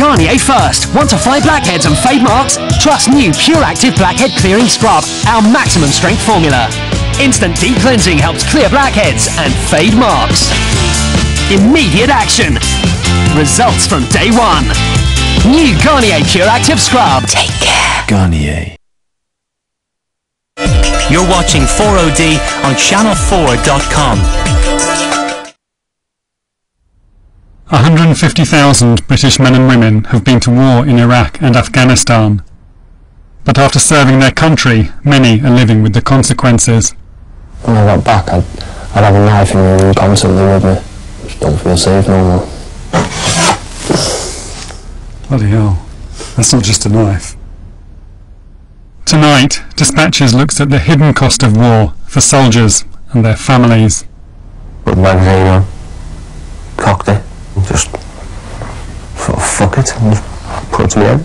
Garnier first. Want to fight blackheads and fade marks? Trust new Pure Active Blackhead Clearing Scrub, our maximum strength formula. Instant deep cleansing helps clear blackheads and fade marks. Immediate action. Results from day one. New Garnier Pure Active Scrub. Take care. Garnier. You're watching 4OD on channel4.com. 150,000 British men and women have been to war in Iraq and Afghanistan. But after serving their country, many are living with the consequences. When I got back, I'd have a knife in my room constantly with me. Just don't feel safe no more. Bloody hell, that's not just a knife. Tonight, Dispatches looks at the hidden cost of war for soldiers and their families. Put the magazine on, cocked it, and just fuck it, and just put it to my head.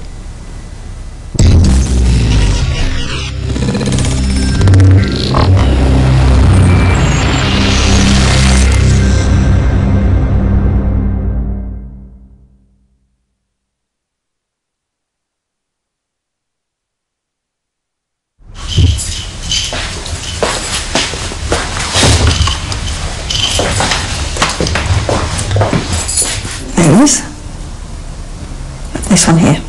This one here.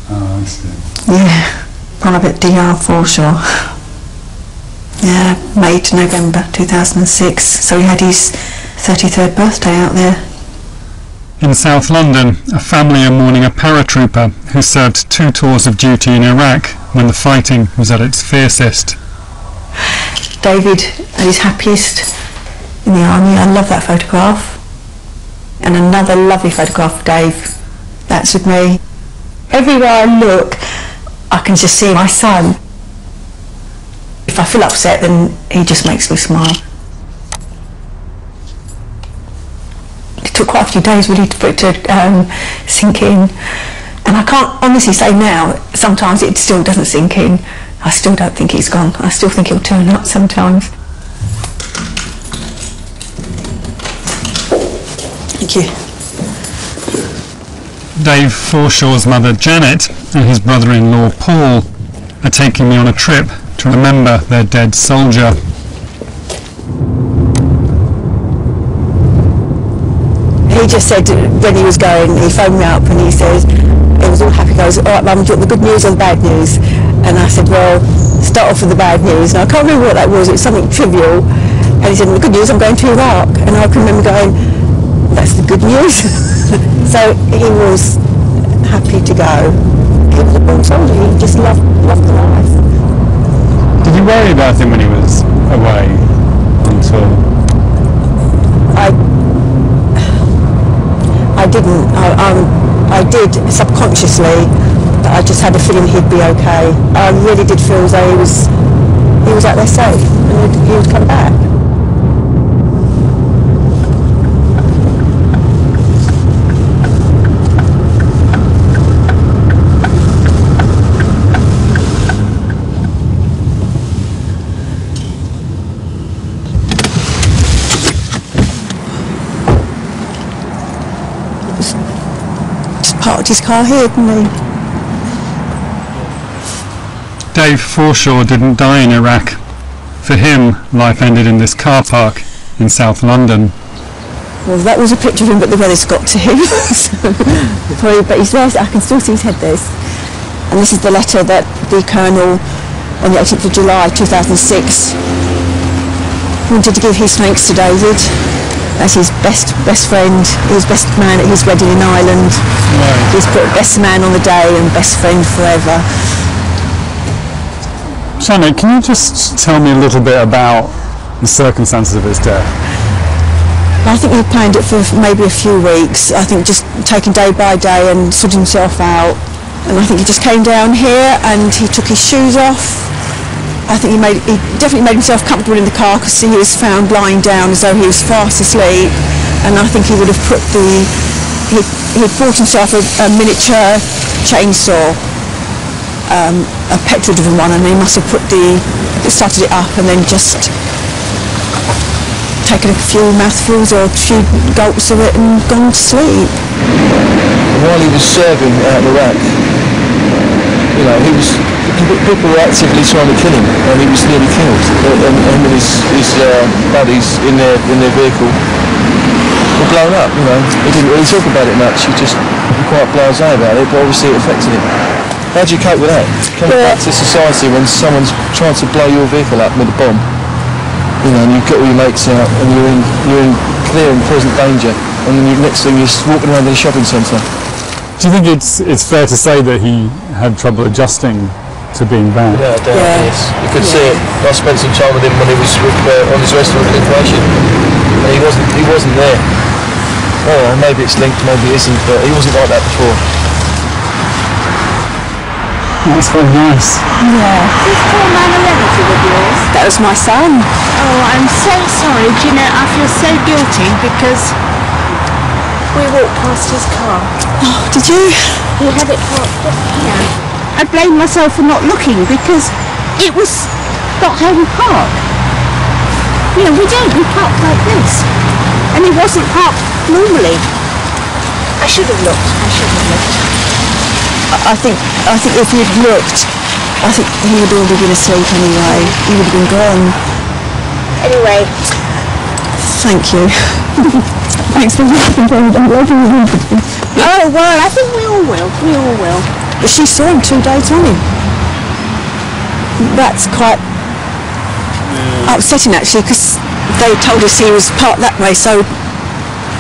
Oh, I see. Yeah, brought up at DR forshaw. Yeah, May to November 2006. So he had his 33rd birthday out there. In South London, a family are mourning a paratrooper who served 2 tours of duty in Iraq when the fighting was at its fiercest. David at his happiest in the army. I love that photograph. And another lovely photograph of Dave. That's with me. Everywhere I look, I can just see my son. If I feel upset, then he just makes me smile. It took quite a few days really for it to sink in. And I can't honestly say now, sometimes it still doesn't sink in. I still don't think he's gone. I still think he'll turn up sometimes. Thank you. Dave Forshaw's mother Janet and his brother-in-law Paul are taking me on a trip to remember their dead soldier. He just said when he was going, he phoned me up and he says, it was all happy, he goes, alright Mum, do you want the good news or the bad news? And I said, well, start off with the bad news. And I can't remember what that was, it was something trivial. And he said, the good news, I'm going to Iraq. And I can remember going, that's the good news. So he was happy to go. He was a born soldier, he just loved the life. Did you worry about him when he was away on tour? I didn't. I did subconsciously, but I just had a feeling he'd be okay. I really did feel as though he was out there safe and he would come back. Parked his car here, didn't he? Dave Forshaw didn't die in Iraq. For him, life ended in this car park in South London. Well, that was a picture of him, but the weather's got to him. But he's there, I can still see his head there. And this is the letter that the Colonel, on the 18th of July 2006, wanted to give his thanks to David. As his best friend, his best man at his wedding in Ireland. Right. He's put best man on the day and best friend forever. Shannon, can you just tell me a little bit about the circumstances of his death? I think he planned it for maybe a few weeks. I think just taking day by day and sorting himself out. And I think he just came down here and he took his shoes off. I think he definitely made himself comfortable in the car because he was found lying down as though he was fast asleep, and I think he would have put he bought himself a miniature chainsaw, a petrol driven one, and he must have started it up and then just taken a few mouthfuls or a few gulps of it and gone to sleep. While he was serving out in Iraq, you know, people were actively trying to kill him, and he was nearly killed. And him and his buddies in their vehicle were blown up. You know, he didn't really talk about it much. He just was quite blasé about it, but obviously it affected him. How do you cope with that? Coming back to society when someone's trying to blow your vehicle up with a bomb, you know, and you've got all your mates out, and you're in clear and present danger, and then next thing you're walking around in a shopping centre. Do you think it's fair to say that he had trouble adjusting to being back? Yeah, I doubt it is. You could see it. I spent some time with him when he was on his restaurant recuperation, and he wasn't there. Oh, maybe it's linked, maybe it isn't, but he wasn't like that before. That's very nice. Yeah. This poor man a relative of yours? That was my son. Oh, I'm so sorry. Do you know, I feel so guilty because we walked past his car. Oh, did you? He had it parked just here. I blame myself for not looking because it was not how we park. You know, we park like this. And he wasn't parked normally. I should have looked. I think if you'd looked, I think he would already been asleep anyway. He would have been gone. Anyway. Thank you. Thanks for listening. Oh, well, I think we all will. But she saw him 2 days on him. That's quite upsetting actually, because they told us he was parked that way, so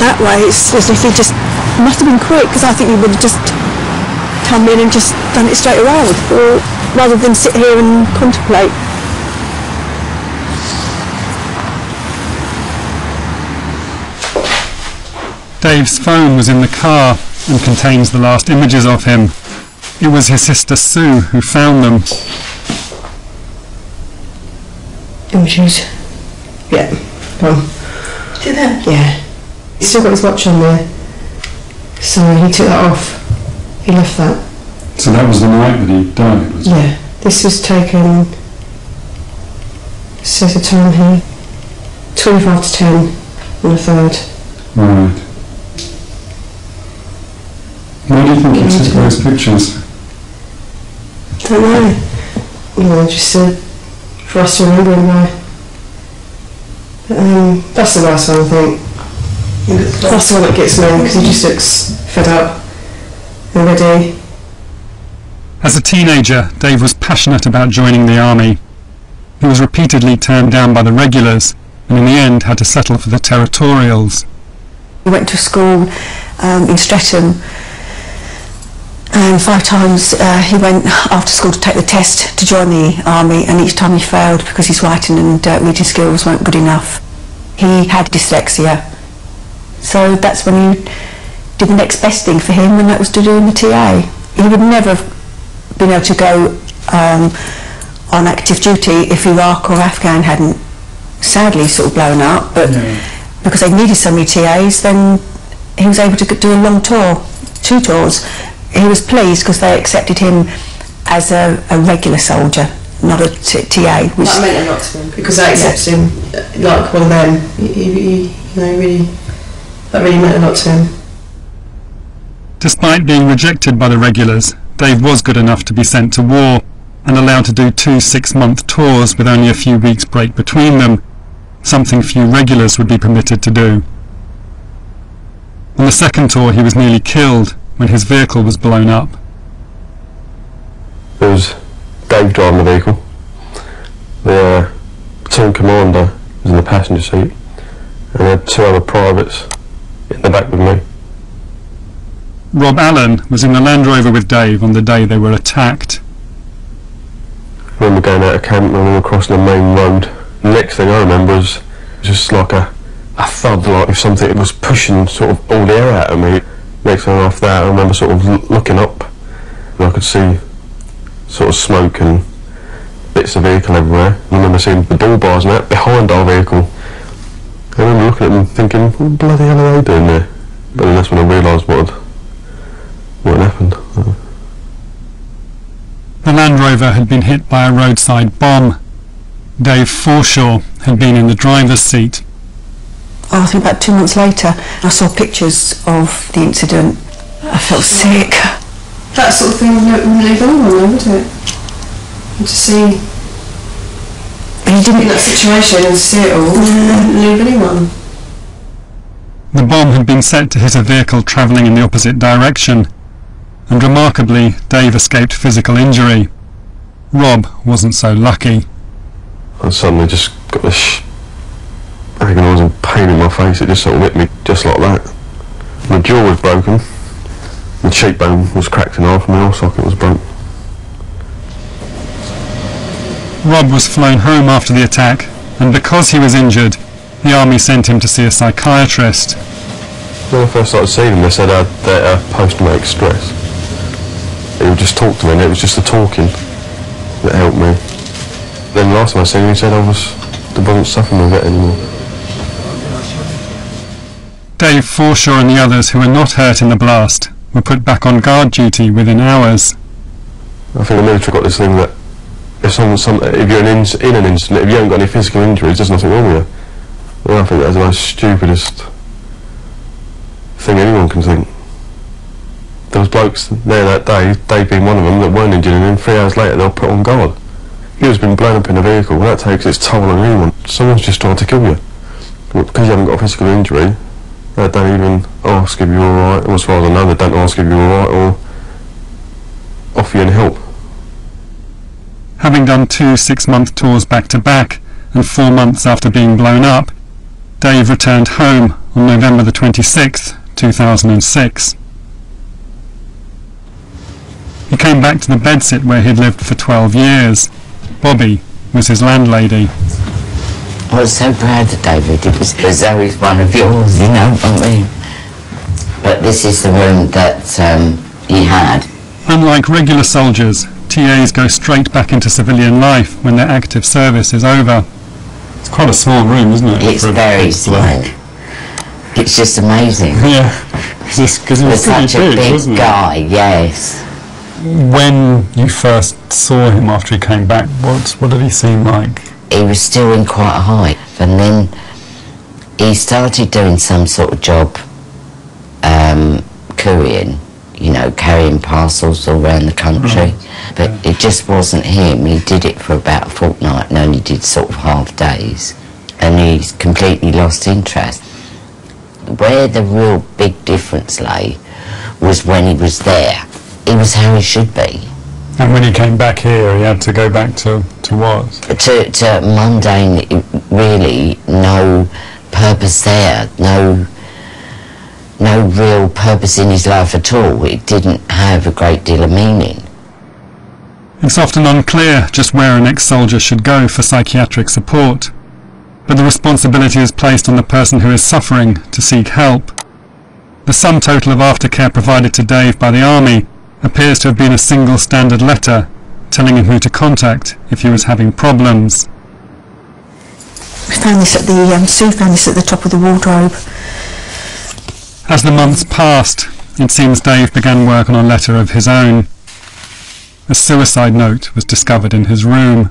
that way it's as if he just must have been quick, because I think he would have just come in and just done it straight away, or rather than sit here and contemplate. Dave's phone was in the car and contains the last images of him. It was his sister Sue who found them. Images. Yeah. Well. Did that? Yeah. He's still got his watch on there. So he took that off. He left that. So that was the night that he died, was it? Yeah. This was taken, says the time here, 25 to 10 on the 3rd. Right. Why do you think he took those pictures? I don't know. You know, just for us to remember him by. That's the last one, I think. That's the one that gets me, because he just looks fed up and ready. As a teenager, Dave was passionate about joining the army. He was repeatedly turned down by the regulars, and in the end had to settle for the territorials. He went to school in Streatham, and 5 times he went after school to take the test to join the army, and each time he failed because his writing and reading skills weren't good enough. He had dyslexia, so that's when you did the next best thing for him, and that was to do in the TA. He would never have been able to go on active duty if Iraq or Afghan hadn't sadly sort of blown up, but because they needed so many TAs, then he was able to do a long tour, 2 tours. He was pleased because they accepted him as a regular soldier, not a TA. Which that meant a lot to him, because they accepted him like one of them. That really meant a lot to him. Despite being rejected by the regulars, Dave was good enough to be sent to war and allowed to do 2 6-month tours with only a few weeks break between them, something few regulars would be permitted to do. On the second tour he was nearly killed when his vehicle was blown up. It was Dave driving the vehicle. The platoon commander was in the passenger seat, and there were 2 other privates in the back with me. Rob Allen was in the Land Rover with Dave on the day they were attacked. I remember going out of camp and we were crossing the main road. The next thing I remember was just like a thud, like if something was pushing sort of all the air out of me. Next thing after that, I remember sort of looking up, and I could see sort of smoke and bits of vehicle everywhere. I remember seeing the bull bars and that behind our vehicle. I remember looking at them thinking, what the bloody hell are they doing there? But then that's when I realised what had happened. The Land Rover had been hit by a roadside bomb. Dave Forshaw had been in the driver's seat. I think about 2 months later, I saw pictures of the incident. I felt sick. That sort of thing would leave anyone, wouldn't it? And to see And he didn't in that situation and see it all, wouldn't leave anyone. The bomb had been set to hit a vehicle travelling in the opposite direction, and remarkably, Dave escaped physical injury. Rob wasn't so lucky. I suddenly just got this agonising pain in my face. It just sort of hit me just like that. My jaw was broken, my cheekbone was cracked in half, and my eye socket was broke. Rob was flown home after the attack, and because he was injured, the army sent him to see a psychiatrist. When I first started seeing him, they said I had post-traumatic stress. He would just talk to me, and it was just the talking that helped me. Then the last time I seen him, he said I wasn't suffering with it anymore. Dave, Forshaw and the others who were not hurt in the blast were put back on guard duty within hours. I think the military got this thing that if you're in an incident, if you haven't got any physical injuries, there's nothing wrong with you. Well, I think that's the most stupidest thing anyone can think. There was blokes there that day, Dave being one of them, that weren't injured, and then 3 hours later they were put on guard. He was being blown up in a vehicle, and that takes its toll on anyone. Someone's just trying to kill you. But because you haven't got a physical injury, they don't even ask if you're alright, or as far as I know, they don't ask if you're alright or offer you any help. Having done 2 6-month tours back-to-back, and 4 months after being blown up, Dave returned home on November the 26th, 2006. He came back to the bedsit where he'd lived for 12 years. Bobby was his landlady. I was so proud of David. It was as though he's one of yours, you know what I mean? But this is the room that he had. Unlike regular soldiers, TAs go straight back into civilian life when their active service is over. It's quite a small room, isn't it? It's very small. It's just amazing. Yeah, because he was such a big wasn't he? guy, yes. When you first saw him after he came back, what did he seem like? He was still in quite a height, and then he started doing some sort of job couriering, you know, carrying parcels all around the country. But it just wasn't him. He did it for about a fortnight and only did sort of half days, and he's completely lost interest. Where the real big difference lay was when he was there. He was how he should be. And when he came back here, he had to go back to what? To mundane, really, no purpose there, no real purpose in his life at all. It didn't have a great deal of meaning. It's often unclear just where an ex-soldier should go for psychiatric support, but the responsibility is placed on the person who is suffering to seek help. The sum total of aftercare provided to Dave by the Army appears to have been a single standard letter telling him who to contact if he was having problems. We found this at the Sue found this at the top of the wardrobe. As the months passed, it seems Dave began work on a letter of his own. A suicide note was discovered in his room.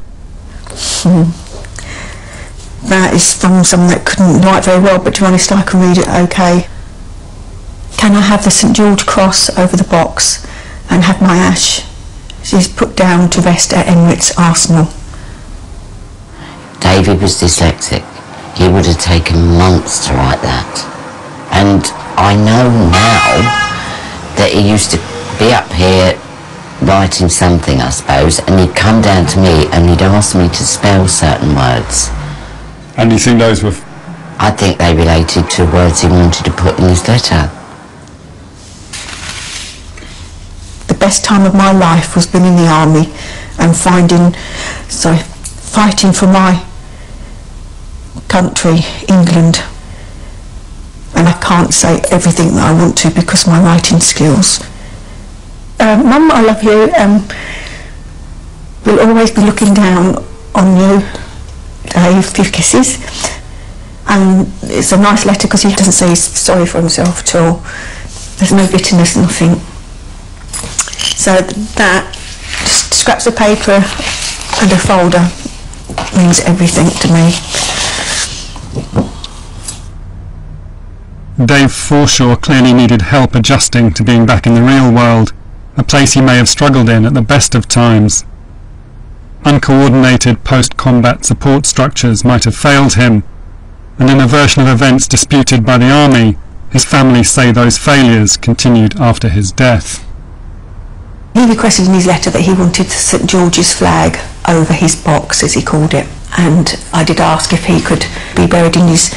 That is from someone that couldn't write very well, but to be honest, I can read it okay. Can I have the St George cross over the box and have my ash? She's put down to rest at Emirates Arsenal. David was dyslexic. He would have taken months to write that. And I know now that he used to be up here writing something, I suppose, and he'd come down to me and he'd ask me to spell certain words. And do you think those were... I think they related to words he wanted to put in his letter. The best time of my life was being in the army and fighting for my country, England. And I can't say everything that I want to because of my writing skills. Mum, I love you. We'll always be looking down on you. Dave, few kisses. And it's a nice letter because he doesn't say he's sorry for himself at all. There's no bitterness, nothing. So that, just scraps of paper and a folder, means everything to me. Dave Forshaw clearly needed help adjusting to being back in the real world, a place he may have struggled in at the best of times. Uncoordinated post-combat support structures might have failed him, and in a version of events disputed by the army, his family say those failures continued after his death. He requested in his letter that he wanted St George's flag over his box, as he called it, and I did ask if he could be buried in his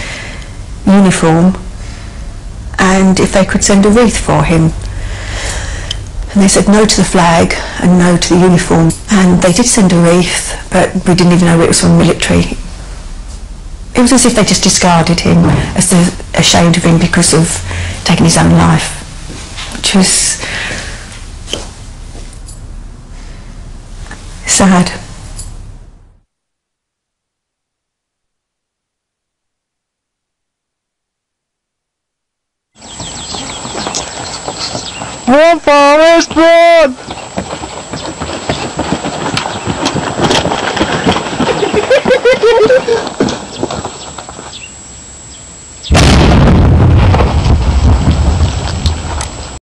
uniform and if they could send a wreath for him. And they said no to the flag and no to the uniform, and they did send a wreath, but we didn't even know it was from the military. It was as if they just discarded him, as they're ashamed of him because of taking his own life, which was sad. Run, Forrest, run!